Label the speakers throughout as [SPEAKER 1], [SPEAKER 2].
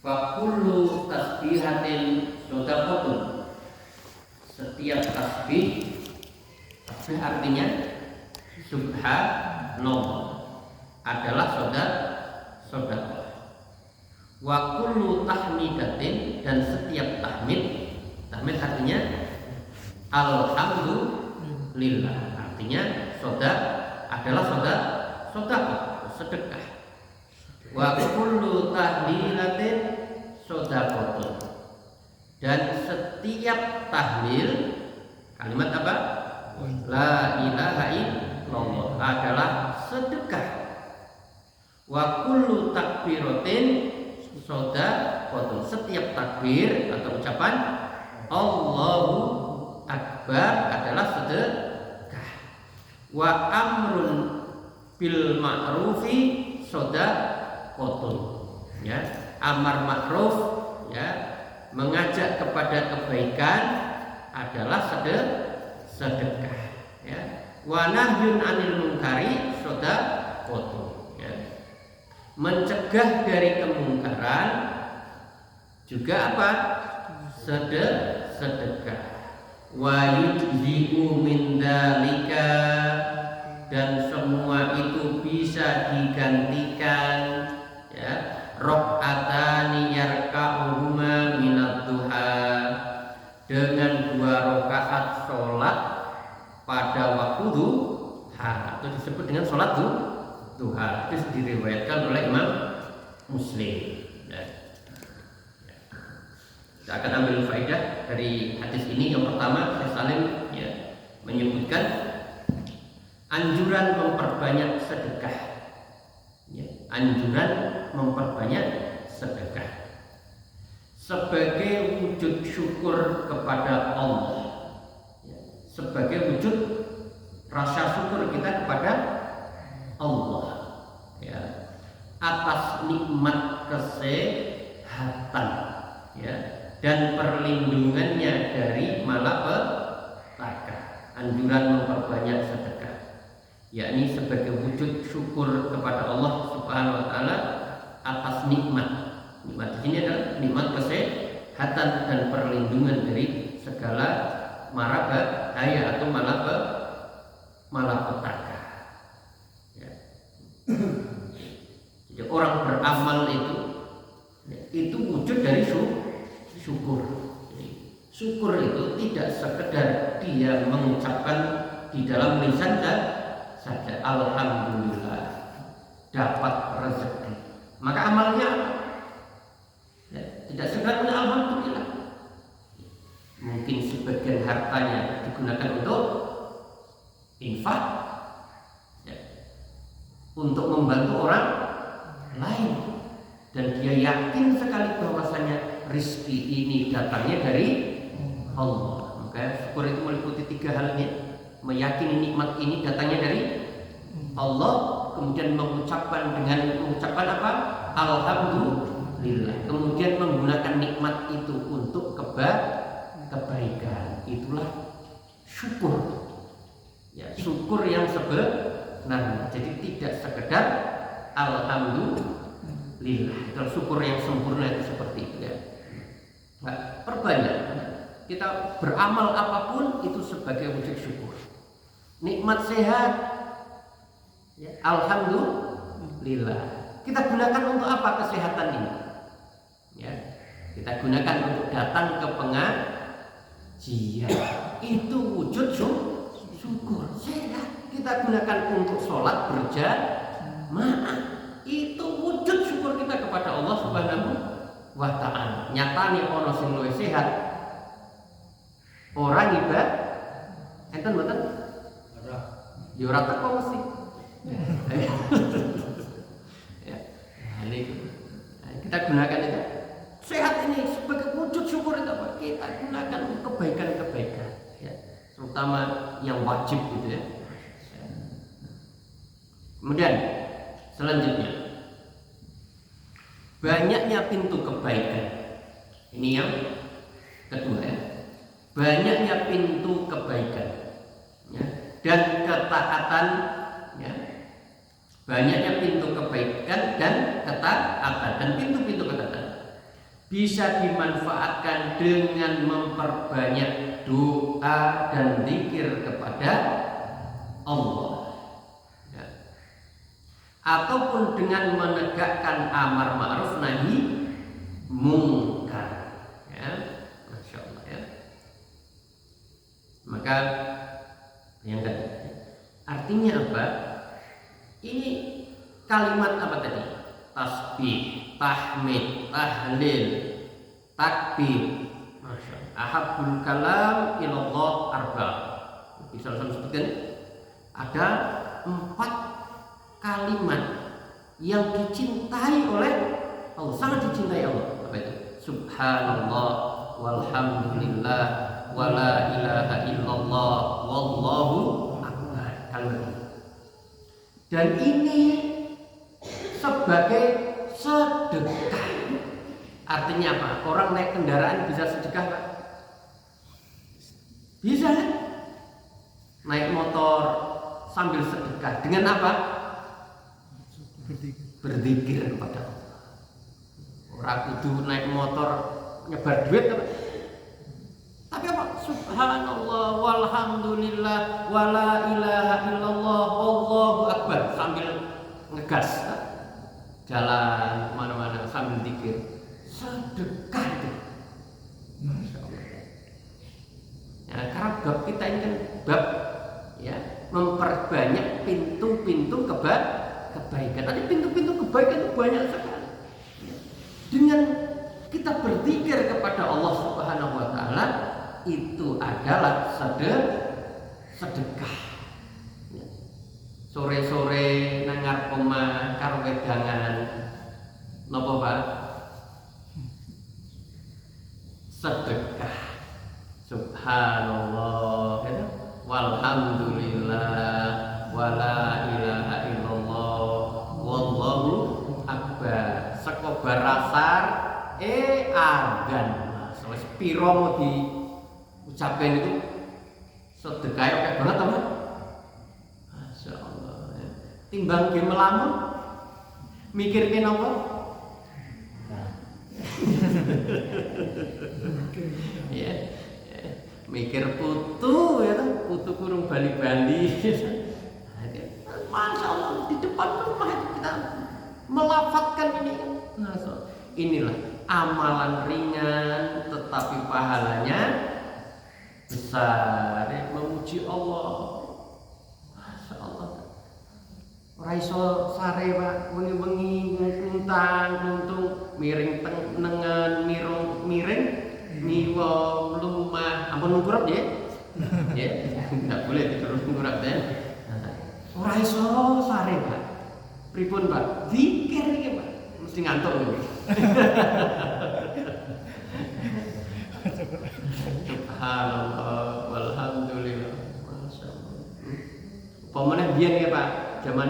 [SPEAKER 1] Wa kullu tasbihatin shadaqatun. Setiap tasbih artinya subhanallah adalah sedekah. Wa kullu tahmidatin, dan setiap tahmid artinya alhamdulillah, artinya adalah sedekah. Wa kullu tahlilatin shadaqatun, dan setiap tahlil kalimat apa? La ilaha illallah adalah sedekah. Wa kullu takbiratin shadaqatun, setiap takbir atau ucapan Allahu Akbar adalah sedekah. Wa amrun bil ma'rufi shadaqatun, ya, amar ma'ruf, ya, mengajak kepada kebaikan adalah sedekah, ya. Wa nahyun 'anil munkari shadaqatun, ya, mencegah dari kemungkaran juga apa? Sedekah. Wa yujzi'u min dzalika, dan semua itu bisa digantikan, ya, rakaatani yarka'uhuma minad duha, dengan 2 rakaat sholat pada waktu duha. Itu disebut dengan sholat duha. Itu diriwayatkan oleh Imam Muslim. Kita akan ambil faedah dari hadis ini. Yang pertama, Syekh Salim, ya, menyebutkan anjuran memperbanyak sedekah, ya, anjuran memperbanyak sedekah sebagai wujud syukur kepada Allah, ya, sebagai wujud rasa syukur kita kepada Allah, ya, atas nikmat kesehatan, ya, dan perlindungannya dari malapetaka. Anjuran memperbanyak sedekah, yakni sebagai wujud syukur kepada Allah Subhanahu wa taala atas nikmat. Nikmat ini adalah nikmat kesehatan dan perlindungan dari segala mara bahaya atau malapetaka. Ya. Jadi orang beramal itu wujud dari syukur. Syukur itu tidak sekedar dia mengucapkan di dalam lisan saja alhamdulillah dapat rezeki, maka amalnya apa? Ya, tidak sekedar alhamdulillah. Mungkin sebagian hartanya digunakan untuk infak, ya, untuk membantu orang lain, dan dia yakin sekali bahwasanya rezeki ini datangnya dari Allah. Maka syukur itu meliputi 3 halnya: meyakini nikmat ini datangnya dari Allah, kemudian mengucapkan apa? Alhamdulillah, kemudian menggunakan nikmat itu untuk kebaikan. Itulah syukur, ya, syukur yang sebenarnya. Jadi tidak sekedar alhamdulillah. Itu syukur yang sempurna itu seperti itu, ya. Nah, perbanyak kita beramal apapun itu sebagai wujud syukur. Nikmat sehat, ya, alhamdulillah. Kita gunakan untuk apa kesehatan ini? Ya, kita gunakan untuk datang ke pengajian. Itu wujud syukur. Sehat, kita gunakan untuk sholat berjamaah. Itu wujud syukur kita kepada Allah Subhanahu wa ta'ala. Nyatane ana sing luwih sehat orang ibadah enten mboten? Ya ora teko mesti. Ya, ini kita gunakan itu. Sehat ini sebagai wujud syukur itu apa? Kita gunakan untuk kebaikan-kebaikan, ya, terutama yang wajib gitu, ya. Kemudian selanjutnya, banyaknya pintu kebaikan. Ini yang kedua, ya. Banyaknya pintu kebaikan, ya, dan ketaatan, ya. Banyaknya pintu kebaikan dan ketaatan, dan pintu-pintu ketaatan. bisa dimanfaatkan dengan memperbanyak doa dan zikir kepada Allah, ya. Ataupun dengan menegakkan amar ma'ruf nahi mungkar, ya. Masya Allah, ya. Maka yang kedua, artinya apa? Ini kalimat apa tadi? Tasbih, tahmid, tahlil, takbir. Masya Allah. Ahabbul kalam ilallah arba. Bisa langsung sebutkan. Ada 4 kalimat yang dicintai oleh Allah, sangat dicintai Allah. Apa itu? Subhanallah, walhamdulillah, wala ilaha illallah, wallahu akbar. Kalimat ini. Dan ini sebagai sedekah. Artinya apa? Orang naik kendaraan bisa sedekah, Pak? Bisa kan? Naik motor sambil sedekah. Dengan apa? Berzikir kepada Allah. Orang kudu naik motor nyebar duit apa? Tapi apa? Subhanallah, walhamdulillah, wala ilaha illallah, wallahu akbar, sambil ngegas, jalan mana-mana sambil zikir. Sedekah itu. Masya Allah. Ya, karena bab kita ini kan bab, ya, memperbanyak pintu-pintu kebaikan. Nanti pintu-pintu kebaikan itu banyak sekali. Dengan kita berzikir kepada Allah Subhanahu wa taala, itu adalah sedekah. Ya. Sore-sore nang ngarep omah karo wedangan napa, Pak? Sedekah. Subhanallah, ya. Walhamdulillah, wala ilaha illallah, wallahu akbar. Seko barasar adzan. Wis pira mau diucapkan itu sedekah oke banget, teman. Masya Allah, ya. Timbang ge melamun mikirke napa? Ya, mikir putu, ya, putu kurung bali-bali. Masya Allah, di depan rumah itu kita melafadzkan ini. Nah, inilah amalan ringan tetapi pahalanya besar, ya, memuji Allah. Masya Allah. Ora iso sare, Pak, wengi-wengi ngluntang-gluntung, miring tengen, miring niwa lumah, ampun ngurap ya. Ya, enggak boleh tidur ngurap ya. Ora iso sare, Pak. Pripun, Pak? Zikir iki, Pak. Mesti ngantuk iki. Subhanallah, walhamdulillah. Masyaallah. Pemene biyen ya, Pak, zaman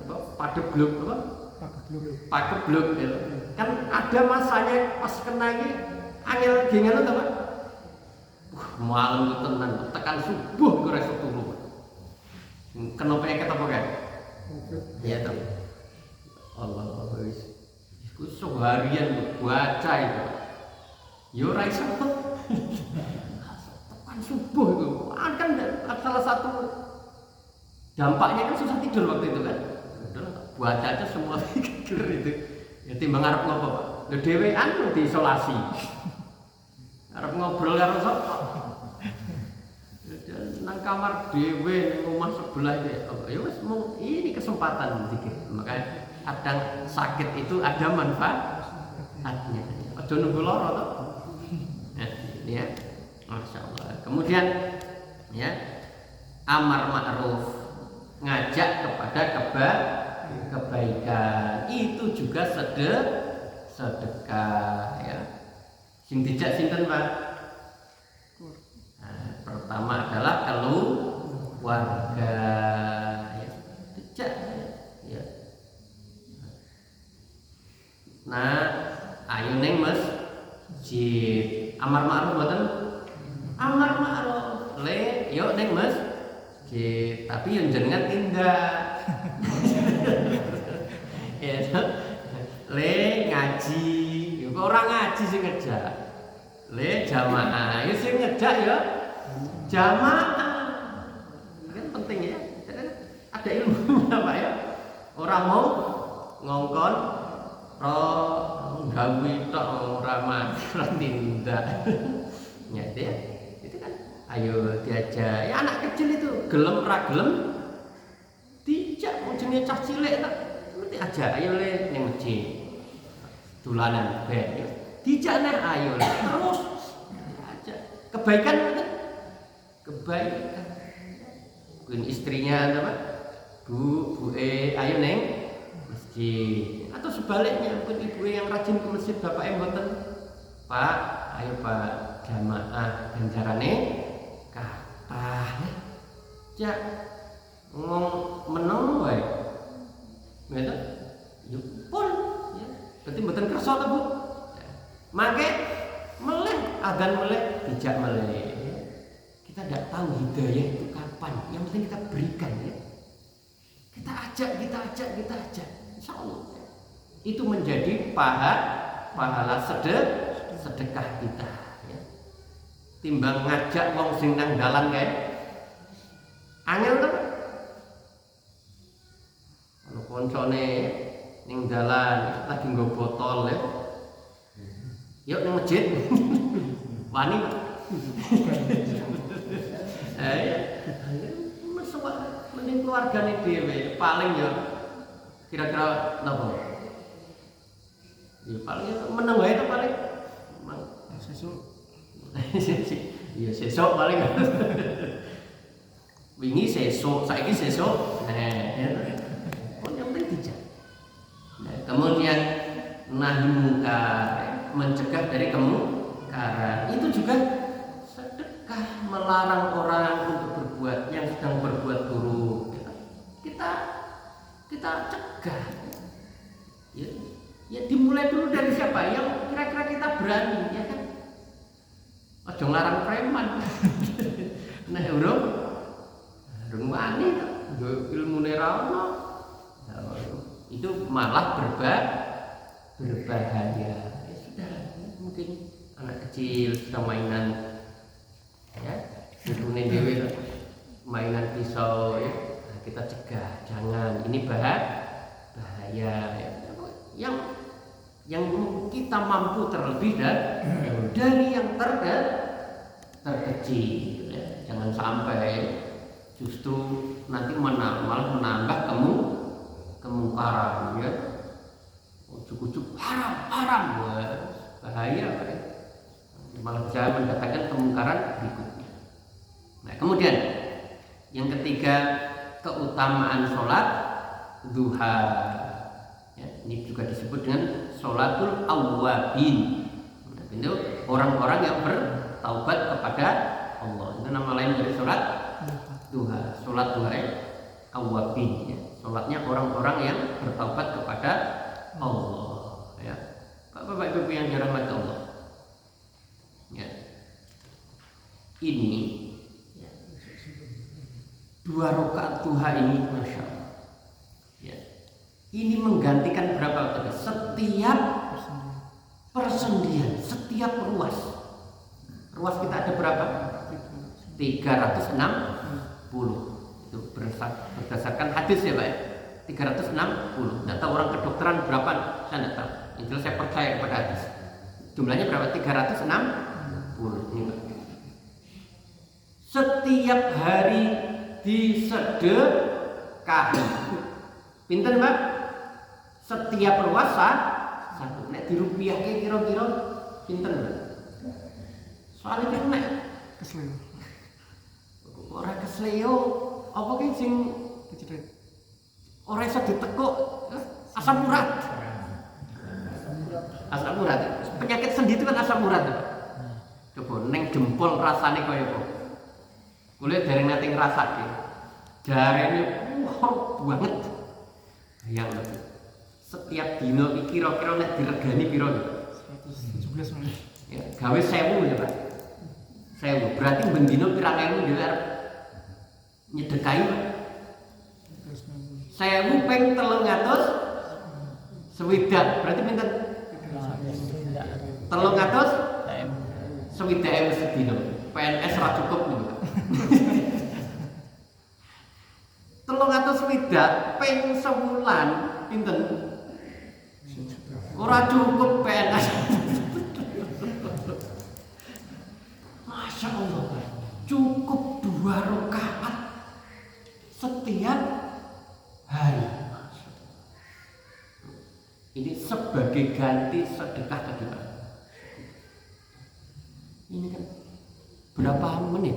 [SPEAKER 1] apa? Padebluk apa? Padebluk ya. Kan ada masanya pas kena iki angel gengan to, Pak. Malam itu tenan, tekan subuh ora iso turu. Kena penyakit apa kan? Iya toh. Allah wis. Iku seharian baca itu. Yo ora iso tekan subuh itu. Kan salah satu dampaknya kan susah tidur waktu itu kan. Baca aja semua tidur itu. Ya timbang arep ngopo, Pak? Lho dhewean diisolasi. Arep ngobrol karo sapa? Nang kamar dhewe ning omah sebelah iki. Ya wis ini kesempatan dikit. Makanya kadang sakit itu ada manfaatnya. Aja nunggu lara to. Nah, ini ya. Masya Allah. Kemudian ya, amar ma'ruf, ngajak kepada kebaikan, itu juga sedekah ya. Sing dijak sinten, Pak? Nah, pertama adalah keluarga ya. Dijak ya. Nah, ayo neng masjid. Amar ma'ruf mboten? Amar ma'ruf. Le, yuk neng masjid. Tapi yang jenengan tindak. Ya, le ngaji, Kok ora ngaji sing ngejak. Le jamaah, ya sing ngejak ya jamaah. Kan penting ya. Ada ilmu apa ya? Orang mau ngongkon gawe tok ora mati tindak. Ya itu ya. Itu kan ayo diajak. Ya anak kecil itu gelem ra gelem dijak jenenge cah cilik tak mesti ajak ayo le ning masjid. Dolanan ben. Dijak nek ayo le terus ajak. Kebaikan kan? Kebaikan. Mungkin istrinya apa? Bu, ayo neng masjid. Atau sebaliknya, mungkin ibu yang rajin ke masjid, bapak yang mboten. Pak, ayo Pak, jamaah ganjarane kathah. Ya, ngomong meneng wae. Ngene yo pun ya. Berarti mboten kersa ta, Bu? Mangke meleh adzan meleh dijak meleh. Kita tidak tahu hidayah itu kapan. Yang penting kita berikan ya. Kita ajak. Insya Allah. Itu menjadi pahala sedekah kita. Ya. Timbang ngajak wong sing nang dalan kae. Angel to. Kalau koncone ning dalan lagi nggo botol ya. Yuk ning masjid. Wani. Mending keluargane dhewe paling ya kira-kira napa? Ya paling meneng wae to paling. Sesuk. Iya sesuk paling. Wingi sesuk, saiki sesuk. Nah, yang penting dijak. Nah, kemudian nahi mungkar, mencegah dari kemungkaran. Itu juga sedekah, melarang orang untuk berbuat yang sedang berbuat buruk. Kita cegah. Ya dimulai dulu dari siapa? Yang kira-kira kita berani, ya kan? Ojo nglarang preman. Nah, urung wani to, ilmune ra ono. Itu malah berbahaya. Ya sudah, mungkin anak kecil sedang mainan ya, ditune dhewe mainan pisau ya. Nah, kita cegah, jangan. Ini bahaya ya. Yang kita mampu terlebih dari yang terkecil ya. Jangan sampai justru nanti malah menambah kemungkaran ya. Ujuk-ujuk haram bahaya ya. Malah bisa mendatangkan kemungkaran berikutnya. Nah, kemudian yang ketiga, keutamaan sholat duha. Ya, ini juga disebut dengan sholatul awwabin. Nah, itu orang-orang yang bertaubat kepada Allah. Itu nama lain dari sholat duha. Sholat duha awwabin. Ya. Sholatnya orang-orang yang bertaubat kepada Allah. Ya. Bapak Ibu yang dirahmati Allah. Ya. Ini ya. 2 rakaat duha ini, masya Allah. Ya. Ini menggantikan berapa tadi? Setiap persendian, setiap ruas. Ruas kita ada berapa? 360. Itu berdasarkan hadis ya Pak ya. 360. Tidak tahu orang kedokteran berapa, saya tidak tahu. Yang jelas saya percaya kepada hadis. Jumlahnya berapa? 360. Ini Pak. Setiap hari disedekahi. Pinten Pak? Setiap ruas satu. Nek dirupiahke kira-kira pinten Pak? Soalnya kan nek kesleo. Ora kesleo, apa ki sing ora iso ditekuk asam urat. Asam urat. Penyakit sendi itu kan asam urat. Coba neng jempol rasane kaya apa? Kula dereng nate ngrasake. Jarene banget. Yang setiap dino iki kira-kira nek diregani piro? 117 menit. Ya, gawe 1000 ya, Pak. 1000. Berarti ben dino pirang ewu dhewe arep nyedekahi. 1000 ping 300 swidak. Berarti pinten? 300.000 sedina. PNS ra cukup niku. 300.000 ping sebulan pinten? Ora cukup PNS. Masya Allah, cukup 2 rakaat setiap hari. Ini sebagai ganti sedekah tadi Pak. Ini kan berapa menit?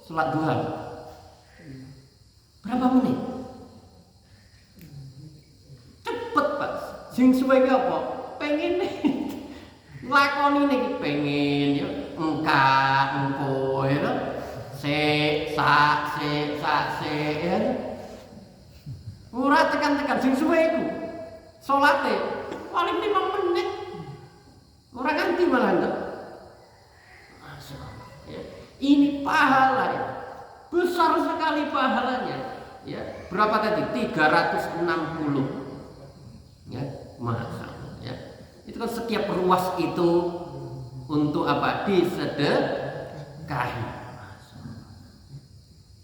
[SPEAKER 1] Salat duha. Berapa menit? Cepet Pak. Sing suwe ki apa? Pengen nglakoni niki pengen ya engko ya. Sa ya. Ora tekan-tekan sing suwe iku. Salate paling 5 menit. Ora ganti malah enggak. Masyaallah ya. Ini pahala ya. Besar sekali pahalanya. Ya, berapa tadi? 360. Ya, masyaallah ya. Itu kan setiap ruas itu untuk apa? Disedekahi.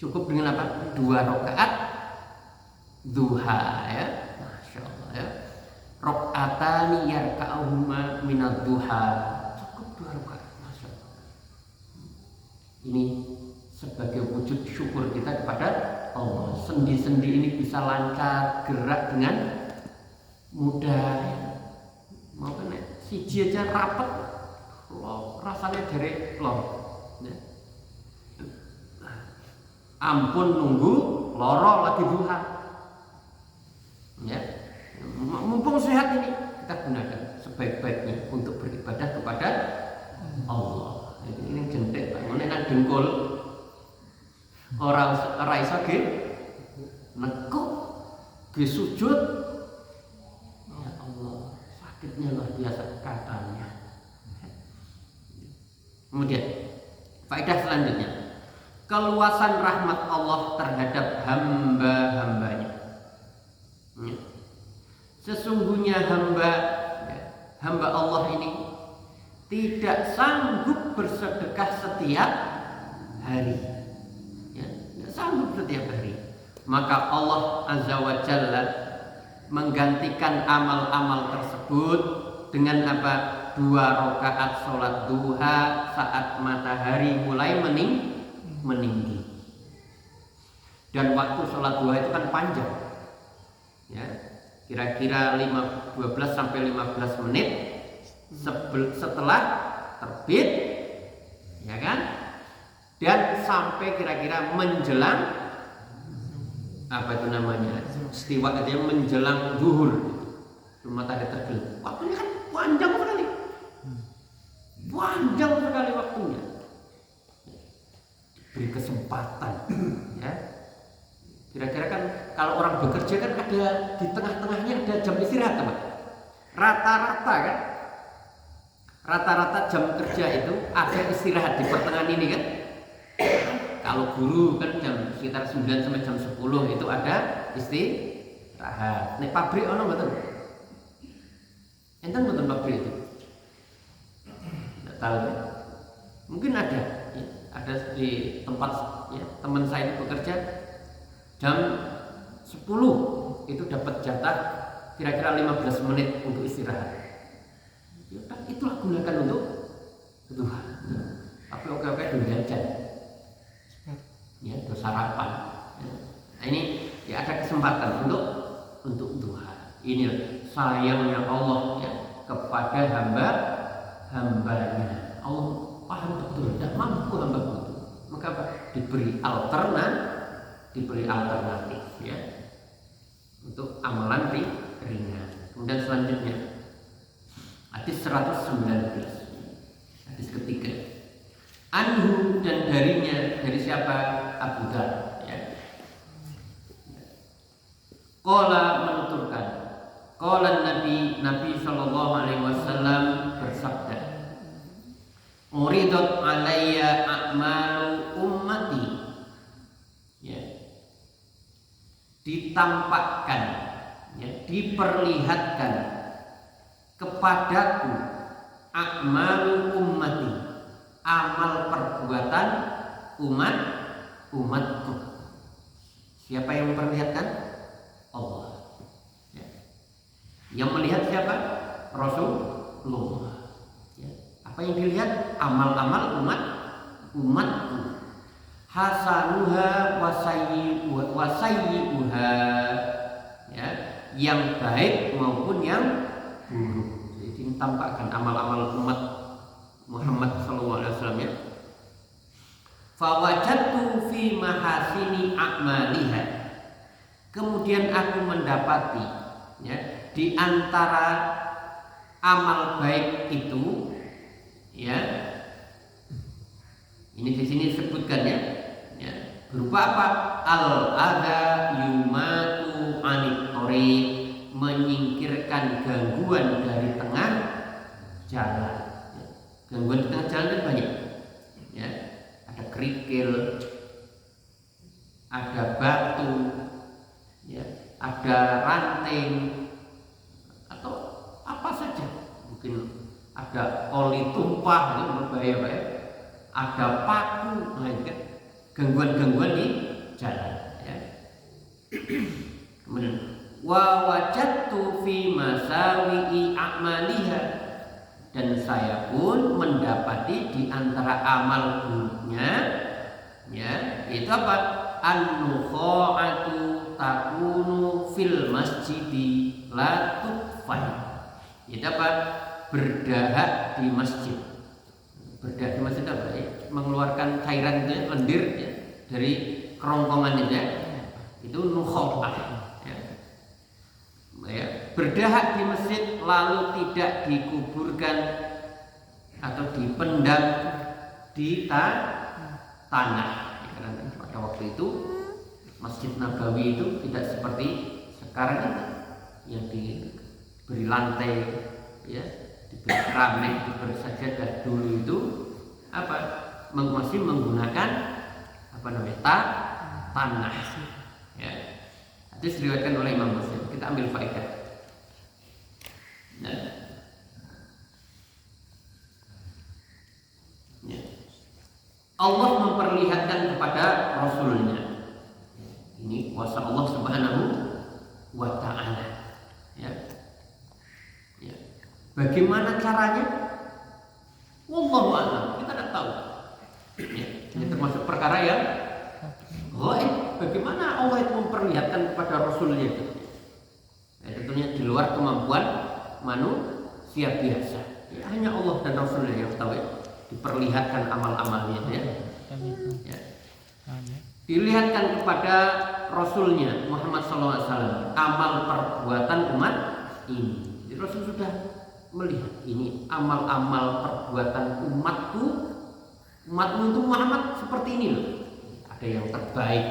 [SPEAKER 1] Cukup dengan apa? 2 rakaat duha ya. Masyaallah ya. Rakaatani yarka'uhuma minad duha. Cukup 2 rakaat. Masyaallah. Ini sebagai wujud syukur kita kepada Allah. Sendi-sendi ini bisa lancar gerak dengan mudah. Mau kan siji aja rapet, rasanya dari lor. Ya. Ampun nunggu loro lagi duha. Ya. Mumpung sehat ini kita gunakan sebaik-baiknya untuk beribadah kepada Allah. Ini jentek Pak, nang dengkul ora iso ge nekuk ge sujud. Ya Allah, sakitnya luar biasa katanya. Kemudian faedah selanjutnya, keluasan rahmat Allah terhadap hamba-hambanya. Ya. Sesungguhnya hamba Allah ini tidak sanggup bersedekah setiap hari. Ya, tidak sanggup setiap hari. Maka Allah Azza wa Jalla menggantikan amal-amal tersebut dengan apa? 2 rakaat sholat duha saat matahari mulai meninggi. Dan waktu sholat duha itu kan panjang. Ya, kira-kira 12 sampai 15 menit setelah terbit, ya kan? Dan sampai kira-kira menjelang apa itu namanya? Istiwa itu menjelang zuhur. Matahari tergelam. Waktunya kan panjang sekali. Panjang sekali waktunya. Beri kesempatan, ya. Kira-kira kan kalau orang bekerja kan ada di tengah-tengahnya ada jam istirahat, Pak. Rata-rata kan? Rata-rata jam kerja itu ada istirahat di pertengahan ini kan? Kalau guru kan jam sekitar 9 sampai jam 10 itu ada istirahat. Nek pabrik ono mboten? Enten mboten pabrik itu? Enggak tahu ya. Mungkin ada ya. Ada di tempat ya, teman saya bekerja jam 10 itu dapat jatah kira-kira 15 menit untuk istirahat. Ya, itulah gunakan untuk Tuhan. Tapi oke-oke dulu jajan. Ya, untuk sarapan. Ya. Nah, ini ya ada kesempatan untuk Tuhan. Ini sayangnya Allah ya kepada hambanya. Allah paham betul, tidak mampu hamba itu. Maka apa? Diberi alternatif ya untuk amalan ringan. Kemudian selanjutnya hadis 119, hadis ketiga, anhu dan darinya, dari siapa? Abu Dzar ya. Qala menuturkan, qala Nabi sallallahu alaihi wasallam bersabda, uridat alayya a'malu ummati, ya, ditampakkan ya, diperlihatkan kepadaku a'malu ummati, amal perbuatan umatku. Siapa yang memperlihatkan? Allah. Ya. Yang melihat siapa? Rasulullah. Ya. Apa yang dilihat? Amal-amal umatku. Hasanuha wasayyi'uha, ya, yang baik maupun yang buruk. Jadi tampakkan amal-amal umat Muhammad SAW, ya. Fawajadtu fi mahasini a'maliha, kemudian aku mendapati, ya, di antara amal baik itu, ya, ini di sini disebutkan, ya, berupa apa? Al-adha yumatu anit thoriq, menyingkirkan gangguan dari tengah jalan. Ya. Gangguan di tengah jalan itu banyak, ya. Ada kerikil, ada batu, ya, ada ranting, atau apa saja. Mungkin ada oli tumpah, itu berbahaya, ya. Ada paku, nah itu kan gangguan-gangguan di jalan, ya. Kemudian wa wajadtu fi masawi'i a'maliha, dan saya pun mendapati di antara amal buruknya, ya, itu apa? An-nukha'atu takunu fil masjidi la tukfai. Itu apa? Berdahak di masjid. Berdahak di masjid apa? Ya? Mengeluarkan cairan itu, lendir, ya, dari kerongkongan itu, ya. Itu nukha'ah, ya. Ya, berdahak di masjid lalu tidak dikuburkan atau dipendam di tanah, ya, karena pada waktu itu Masjid Nabawi itu tidak seperti sekarang ini yang diberi lantai, ya, diberi keramik, diberi sajadah. Dulu itu apa? Masih menggunakan apa namanya, tanah, ya. Itu diriwayatkan oleh Imam Muslim. Kita ambil faedah. Nah, ya. Allah memperlihatkan kepada Rasulnya. Ini kuasa Allah Subhanahu wa Ta'ala, ya. Ya. Bagaimana caranya? Wallahu a'lam. Kita tidak tahu. Ya. Ini termasuk perkara yang gaib. Bagaimana Allah itu memperlihatkan kepada Rasulnya itu? Ya, tentunya di luar kemampuan manusia biasa. Ya, hanya Allah dan Rasulnya yang tahu, ya. Diperlihatkan amal-amalnya, ya. Ya. Dilihatkan kepada Rasulnya Muhammad SAW amal perbuatan umat ini. Jadi Rasul sudah melihat ini amal-amal perbuatan umatku. Umatmu itu Muhammad seperti ini loh. Ada yang terbaik,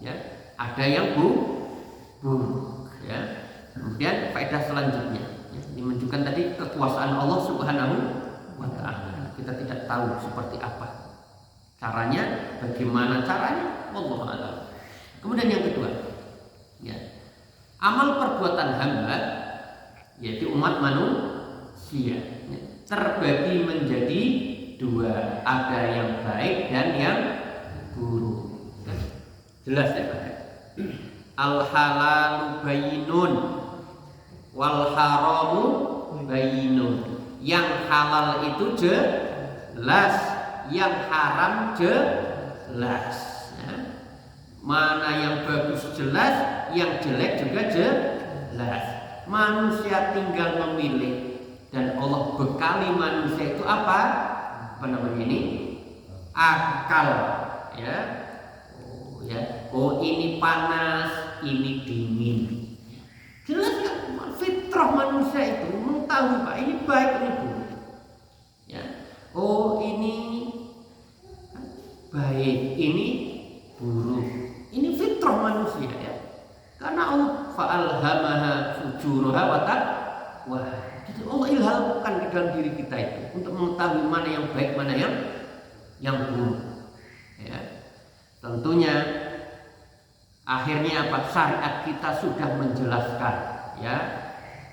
[SPEAKER 1] ya, ada yang buruk, ya. Kemudian faedah selanjutnya, ya, ini menunjukkan tadi kekuasaan Allah Subhanahu wa Ta'ala. Kita tidak tahu seperti apa caranya, bagaimana caranya, wallahu a'lam. Kemudian yang kedua, ya, amal perbuatan hamba, yaitu umat manusia, ya, terbagi menjadi dua, ada yang baik dan yang buruk. Jelas, ya, Pak? Al halalu bayyinun wal haramu bayyinun. Yang halal itu jelas, yang haram jelas, ya. Mana yang bagus jelas, yang jelek juga jelas. Manusia tinggal memilih, dan Allah bekali manusia itu apa namanya ini? Akal, ya. Oh, ini panas, ini dingin. Jelas kan? Fitrah manusia itu mengetahui, Pak, ini baik, ini buruk, ya. Oh, ini baik, ini buruk. Ini fitrah manusia, ya. Karena Allah fa'alhamaha fujuraha wa taqwa. Jadi Allah ilhamkan ke dalam diri kita itu untuk mengetahui mana yang baik, mana yang buruk, ya. Tentunya akhirnya apa? Syariat kita sudah menjelaskan, ya.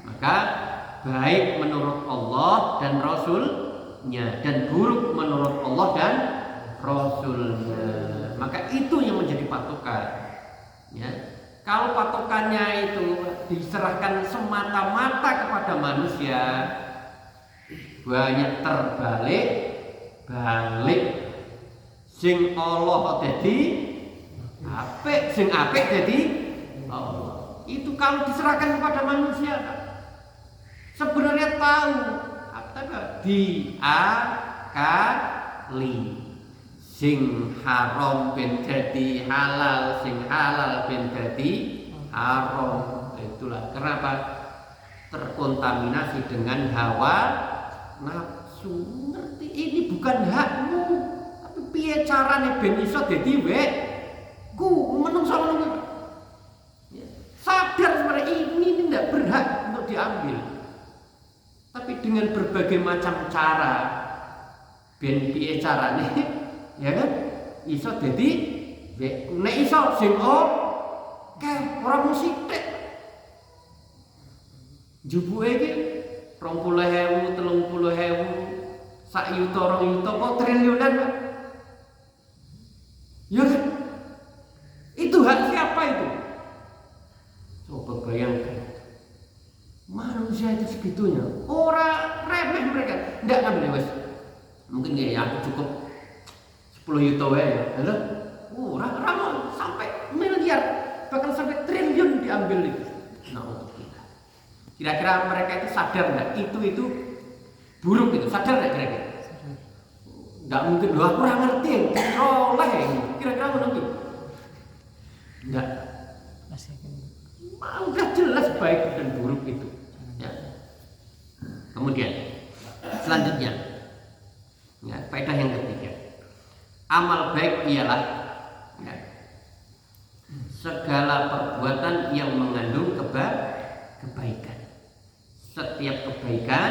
[SPEAKER 1] Maka baik menurut Allah dan Rasulnya, dan buruk menurut Allah dan Rasulnya. Maka itu yang menjadi patokan. Ya. Kalau patokannya itu diserahkan semata-mata kepada manusia, banyak terbalik. Sing Allah dadi apik, sing apik dadi Allah. Itu kalau diserahkan kepada manusia, sebenarnya tahu apa diakali. Sing haram ben dadi halal, sing halal ben dadi haram. Itulah kenapa terkontaminasi dengan hawa nafsu. Ngerti ini bukan hakmu, tapi piye carane ben iso dadi wekku menungso ngono. Sadar sebenarnya ini tidak berhak untuk diambil, tapi dengan berbagai macam cara ben piye carane ya kan iso dadi nek iso sing ora mung sithik jubuke iki 20.000 30.000 sak yuta 2 yuta kok triliunan Pak. Ya kan? Itu hak siapa itu? Coba bayangkan manusia itu segitunya, orang remeh mereka, enggak ngambil wes. Mungkin ya aku cukup 10 yuta ya, halo, orang sampai miliar, bahkan sampai triliun diambil itu. Nah untuk kita, kira-kira mereka itu sadar nggak? Itu buruk itu, sadar nggak kira-kira? Nggak mungkin, loh aku kurang ngerti, oleh, kira-kira mungkin? Nggak. Udah jelas baik dan buruk itu. Ya. Kemudian selanjutnya, ya, faedah yang ketiga. Amal baik ialah ya, segala perbuatan yang mengandung kebaikan. Setiap kebaikan,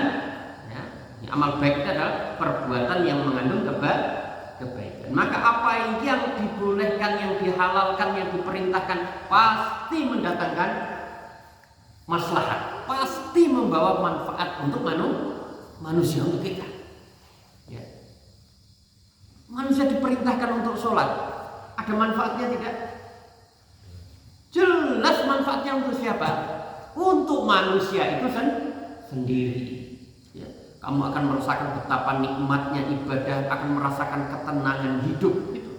[SPEAKER 1] ya, amal baik itu adalah perbuatan yang mengandung kebaikan. Maka apa yang dibolehkan, yang dihalalkan, yang diperintahkan pasti mendatangkan maslahat, pasti membawa manfaat untuk manusia, untuk kita. Ya. Manusia diperintahkan untuk sholat, ada manfaatnya tidak? Jelas manfaatnya untuk siapa? Untuk manusia itu sendiri. Ya. Kamu akan merasakan betapa nikmatnya ibadah, akan merasakan ketenangan hidup itu.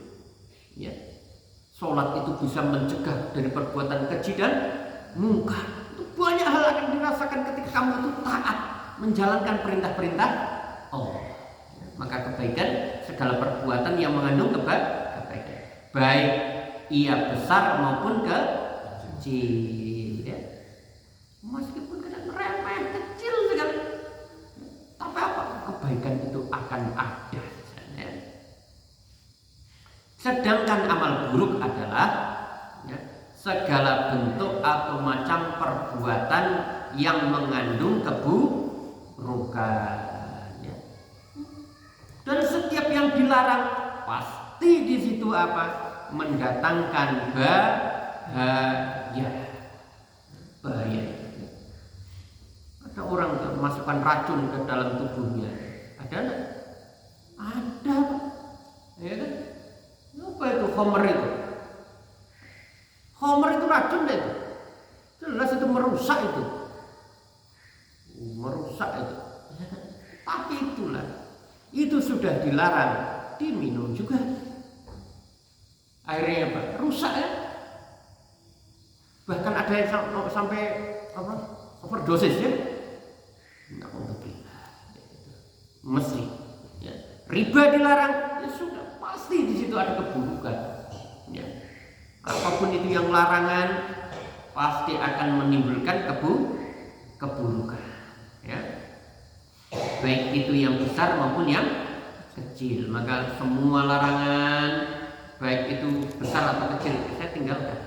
[SPEAKER 1] Ya. Sholat itu bisa mencegah dari perbuatan keji dan mungkar. Banyak hal akan dirasakan ketika kamu itu taat menjalankan perintah-perintah Allah. Maka kebaikan, segala perbuatan yang mengandung kebaikan, baik ia besar maupun kecil, ya. Meskipun kadang remeh, kecil sekali, tapi apa? Kebaikan itu akan ada. Ya. Sedangkan amal buruk adalah ya, segala bentuk atau macam perbuatan yang mengandung keburukan. Ya. Dan setiap yang dilarang pasti di situ apa? Mendatangkan bahaya. Ada orang memasukkan racun ke dalam tubuhnya. Ada enggak? Ada. Ya kan? Apa itu homer itu? Homer itu racun deh itu. Jelas itu merusak itu. Merusak itu. Tapi itulah. Itu sudah dilarang diminum juga. Akhirnya apa? Rusak ya. Bahkan ada yang sampai apa? Overdosis ya. Mesti. Ya. Riba dilarang, ya sudah pasti di situ ada keburukan. Ya. Apapun itu yang larangan pasti akan menimbulkan keburukan. Ya. Baik itu yang besar maupun yang kecil. Maka semua larangan, baik itu besar atau kecil, saya tinggalkan.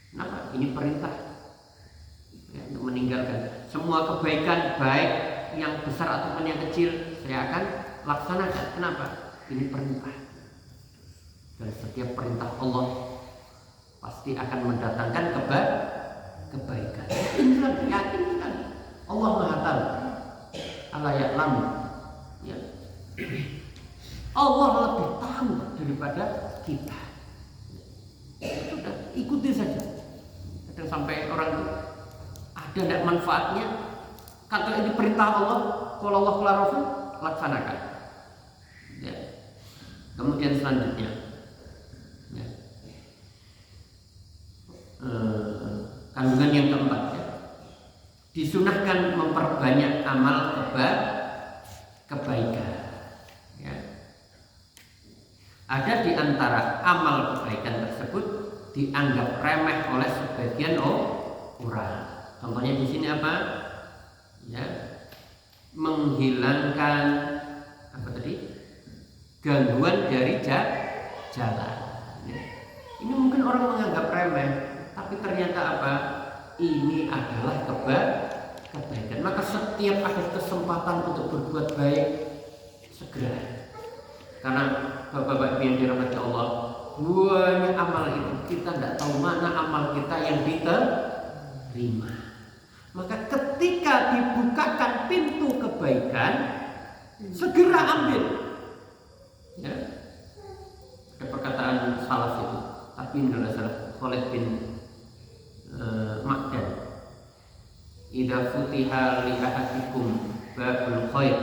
[SPEAKER 1] Kenapa? Ini perintah ya, untuk meninggalkan. Semua kebaikan, baik yang besar ataupun yang kecil, saya akan laksanakan. Kenapa? Ini perintah. Dan setiap perintah Allah pasti akan mendatangkan kebaikan. Yakin sekali. Allah Maha tahu. Ala ya'lamu. Ya. Allah lebih tahu daripada kita. Sudah, ikuti saja. Kadang sampai orang itu ada tidak manfaatnya. Kata ini perintah Allah, kalau Allah qala Rasul, laksanakan. Ya. Kemudian selanjutnya, ya. Kandungan yang keempat, ya. Disunahkan memperbanyak amal kebaikan. Ya. Ada di antara amal kebaikan tersebut dianggap remeh oleh sebagian orang. Contohnya di sini apa? Ya, menghilangkan apa tadi? Gangguan dari jalan. Ya. Ini mungkin orang menganggap remeh, tapi ternyata apa? Ini adalah kebaikan. Maka setiap ada kesempatan untuk berbuat baik, segera. Karena Bapak-bapak yang dirahmati Allah, banyak amal itu kita tidak tahu mana amal kita yang diterima. Maka ketika dibukakan pintu kebaikan, segera ambil. Ya. Ada perkataan salaf itu, tapi ini adalah salah. Khalid bin Ma'dan, idza futiha li ahadikum babul khair,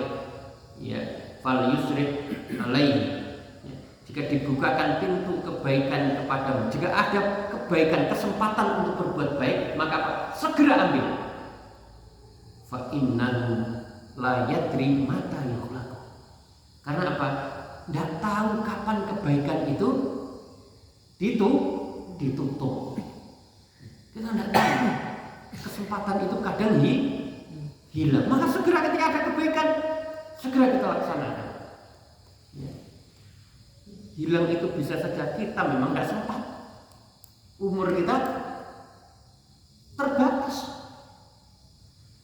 [SPEAKER 1] ya, fal yusrif alaihi. Ya. Jika dibukakan pintu kebaikan kepadamu, jika ada kebaikan, kesempatan untuk berbuat baik, maka apa? Segera ambil. Fa innahu la yadri mata yukhlaq. Karena apa? Tidak tahu kapan kebaikan itu ditutup. Kita tidak tahu. Kesempatan itu kadang hilang. Maka segera ketika ada kebaikan, segera kita laksanakan. Ya. Hilang itu bisa saja kita memang tidak sempat. Umur kita terbatas.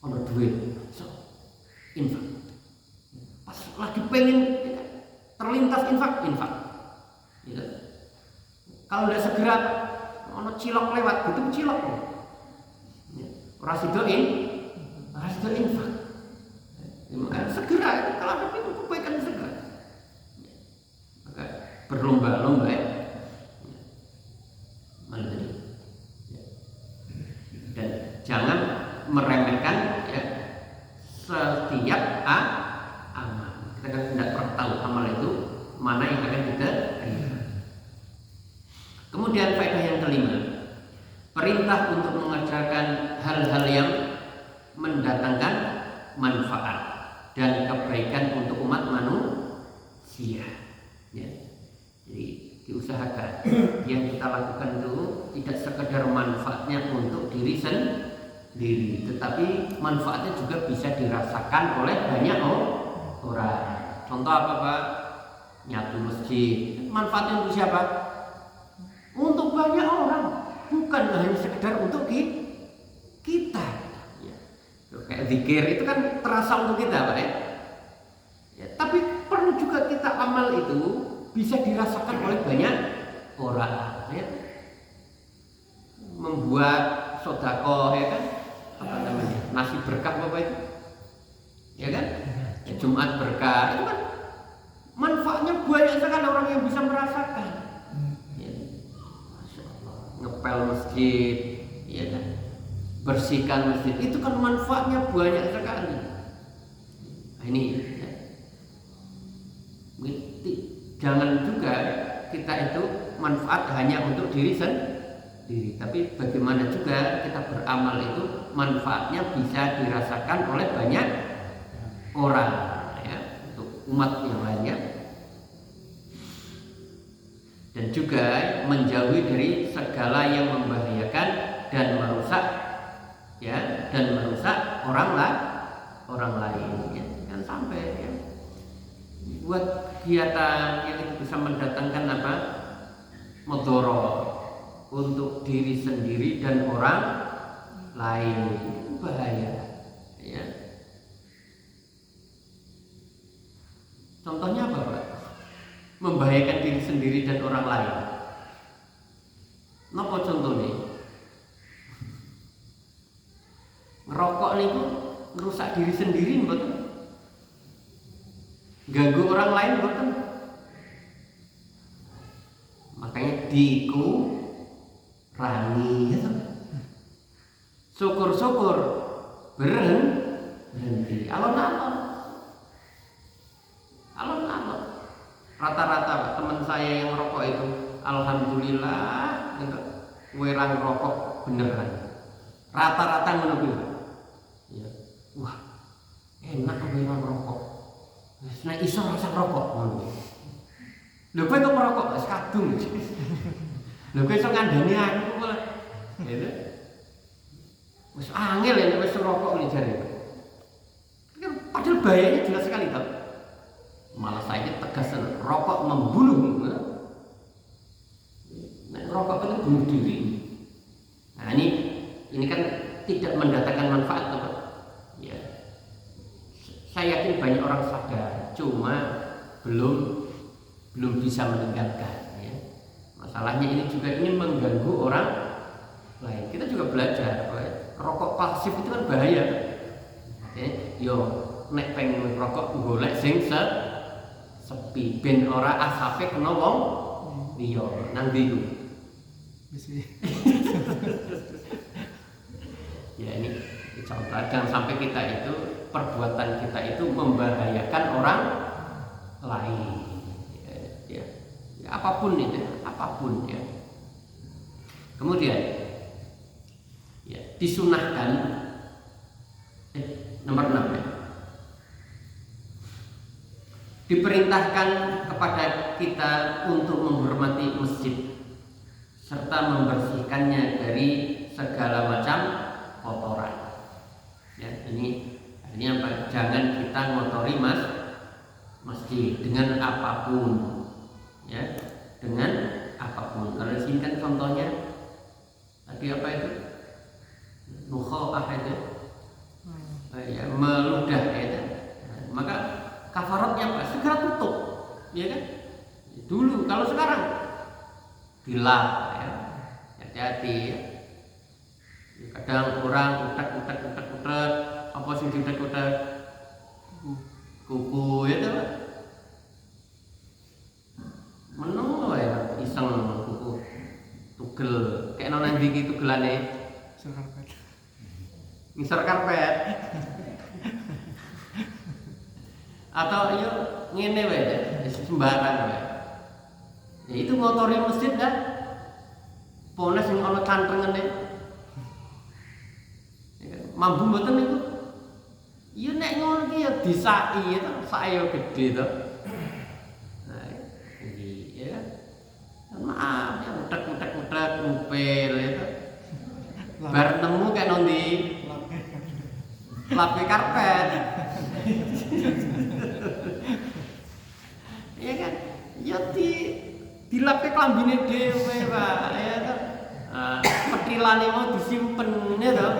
[SPEAKER 1] Ono duit, so infak. Pas lagi pengen terlintas infak. Ya. Kalau udah segera ono cilok lewat, itu cilok. Ya. Rasidoin infak. Ya, segera kalau ada pintu kebaikan segera. Ya. Maka berlomba-lomba ya. Mana tadi? Ya. Dan jangan meremehkan ya, setiap amal. Kita kan tidak pernah tahu amal itu mana yang akan kita terima. Kemudian faedah yang kelima, perintah untuk mengerjakan hal-hal yang mendatangkan manfaat dan kebaikan untuk umat manusia. Ya. Jadi diusahakan yang kita lakukan itu tidak sekedar manfaatnya untuk diri sendiri, tetapi manfaatnya juga bisa dirasakan oleh banyak orang. Contoh apa Pak? Nyatu masjid. Manfaatnya untuk siapa? Untuk banyak orang, bukan hanya sekedar untuk kita. Ya. Kayak zikir itu kan terasa untuk kita Pak ya. Ya, tapi perlu juga kita amal itu bisa dirasakan oleh banyak orang. Ya. Membuat sedekah ya kan? Apa namanya, nasi berkah Bapak itu, ya kan? Ya, Jumat berkah itu kan manfaatnya banyak sekali orang yang bisa merasakan. Ya. Masya Allah, ngepel masjid, ya kan? Bersihkan masjid itu kan manfaatnya banyak sekali. Nah, ini ya. Jangan juga kita itu manfaat hanya untuk diri sendiri, tapi bagaimana juga kita beramal itu manfaatnya bisa dirasakan oleh banyak orang ya, untuk umat yang lainnya, dan juga menjauhi dari segala yang membahayakan dan merusak ya, dan merusak orang lain ya. Jangan sampai ya, buat kegiatan yang itu bisa mendatangkan apa? Mudharat untuk diri sendiri dan orang lain, bahaya ya. Contohnya apa Pak? Membahayakan diri sendiri dan orang lain. Napa contohnya? Ngerokok niku ganggu orang lain bukan. Makanya dikurangi ya. Syukur-syukur berhenti. Alon-alon. Rata-rata teman saya yang rokok itu, alhamdulillah, werang rokok beneran. Rata-rata menunggu. Ya. Wah, enak werang rokok. Nah iso rasa rokok. Lho kowe kok merokok wis kadung. Lho kowe iso ngandani aku malah. Gitu. Wis angel ya wis rokok ini jare. Padahal bahayanya jelas sekali toh. Malah saya tegas rokok membunuh. Nah, rokok itu bunuh diri. Nah ini kan tidak mendatangkan manfaat toh. Ya. Saya yakin banyak orang sadar, cuma belum bisa meninggalkan. Ya. Masalahnya ini juga ini mengganggu orang lain. Kita juga belajar, rokok pasif itu kan bahaya. Yo nek pengen rokok golek sing sepi ben ora asape kena wong liya nang ndi ku. Ya ini contoh, jangan sampai kita itu perbuatan kita itu membahayakan orang lain. Ya, apapun itu, apapun ya. Kemudian ya disunahkan nomor 6 ya. Diperintahkan kepada kita untuk menghormati masjid serta membersihkannya dari segala macam kotoran. Ya, ini apa? Jangan kita ngotori masjid dengan apapun. Ya, dengan apapun. Kalau di sini kan contohnya tadi apa itu? Nukhoah itu. Ya, meludah ya. Maka kafaratnya apa? Segera tutup, ya kan? Dulu, kalau sekarang dilap, ya. Hati-hati. Ya. Kadang orang utak, apa sih utak, kuku, ya kan? Menung ya, iseng kuku, tugel, kayak nonton gigi tugelane, ngisor karpet. Atau yuk ngene wae sembarang wae. Ya itu ngotori masjid kan. Pone sing ana cantrengene. Mampu mboten niku. Ya nek ngono ki ya disaki ya sae yo gedhe to. Nah, iki ya. Maaf ya utek ngupil ya. Bar nemu kayak nondi. Lape karpet. Ya kan, ya dilape klambine dhewe Pak, ya kan. Petrilane mau disimpen ya toh.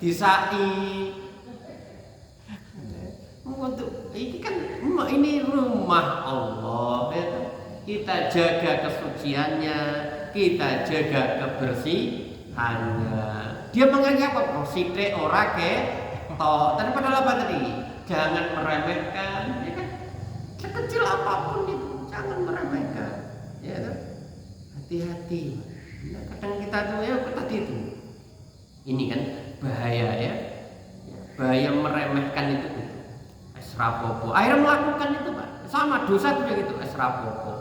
[SPEAKER 1] Disaki. Untuk ini kan ini rumah Allah ya toh. Kita jaga kesuciannya, kita jaga kebersihannya. Dia menganggap apa? Sithik ora ketok. Tadi padahal apa tadi? Jangan meremehkan, ya kan? Sekecil apapun itu, jangan meremehkan, ya kan? Hati-hati. Nah, kadang kita tuh ya tadi itu, ini kan bahaya ya, bahaya meremehkan itu. Esrapopo, akhirnya melakukan itu Pak, sama dosa juga gitu, esrapopo.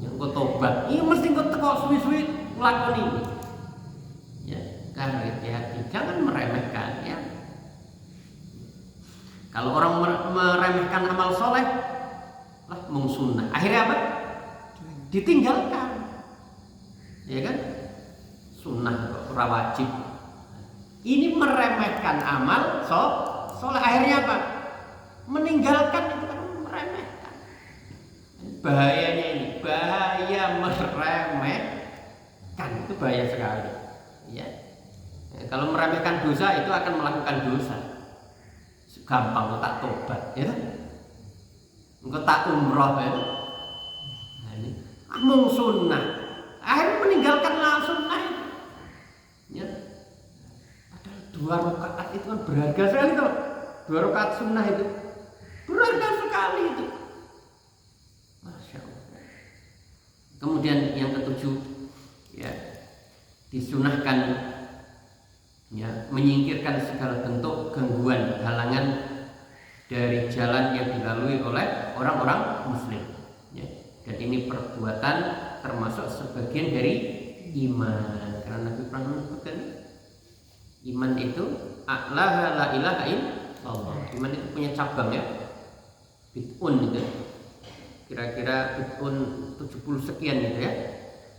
[SPEAKER 1] Yang kau tobat, ini mesti kau teko suwi-suwi melakukan ini. Ya, kan hati-hati, jangan meremehkan, ya. Kalau orang meremehkan amal soleh, lah mengsunnah. Akhirnya apa? Ditinggalkan, ya kan? Sunnah ora wajib. Ini meremehkan amal soleh. Akhirnya apa? Meninggalkan itu kan meremehkan. Bahayanya ini, bahaya meremehkan itu bahaya sekali. Ya. Kalau meremehkan dosa itu akan melakukan dosa. Gampang kok tak tobat, ya kan? Engkau tak umroh, ya. Nah ini, mung sunnah. Akhirnya meninggalkan langsung naik. Ya. Padahal 2 rakaat itu kan berharga sekali tuh. 2 rakaat sunnah itu berharga sekali itu. Kemudian yang ketujuh, ya, disunahkan ya menyingkirkan segala bentuk gangguan, halangan dari jalan yang dilalui oleh orang-orang muslim, ya. Dan ini perbuatan termasuk sebagian dari iman, karena Nabi pernah menyebutkan iman itu a'laha la ilaha illallah. Iman itu punya cabang, ya, bid'un itu kira-kira bid'un 70 sekian gitu, ya.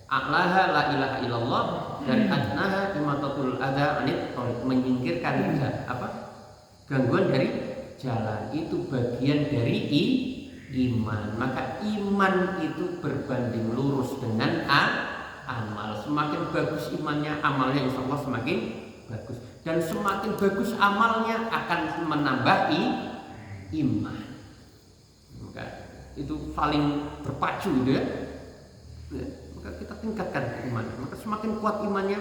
[SPEAKER 1] A'laha la ilaha illallah dan adnaha imatatul adza anit thariq, menyingkirkan gangguan dari jalan, itu bagian dari iman. Maka iman itu berbanding lurus dengan amal. Semakin bagus imannya, amalnya insya Allah semakin bagus, dan semakin bagus amalnya akan menambah iman. Maka itu saling berpacu gitu, ya. Maka kita tingkatkan iman. Maka semakin kuat imannya,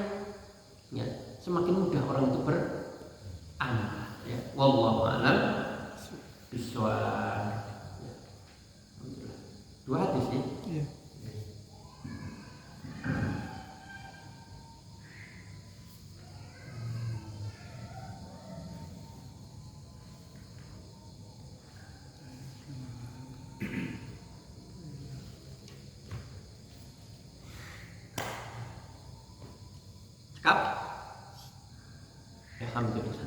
[SPEAKER 1] ya, semakin mudah orang itu beramal, ya. Wallahu a'lam bishawab. Dua hadis, ya.
[SPEAKER 2] Iya.
[SPEAKER 1] Cakap. Alhamdulillah.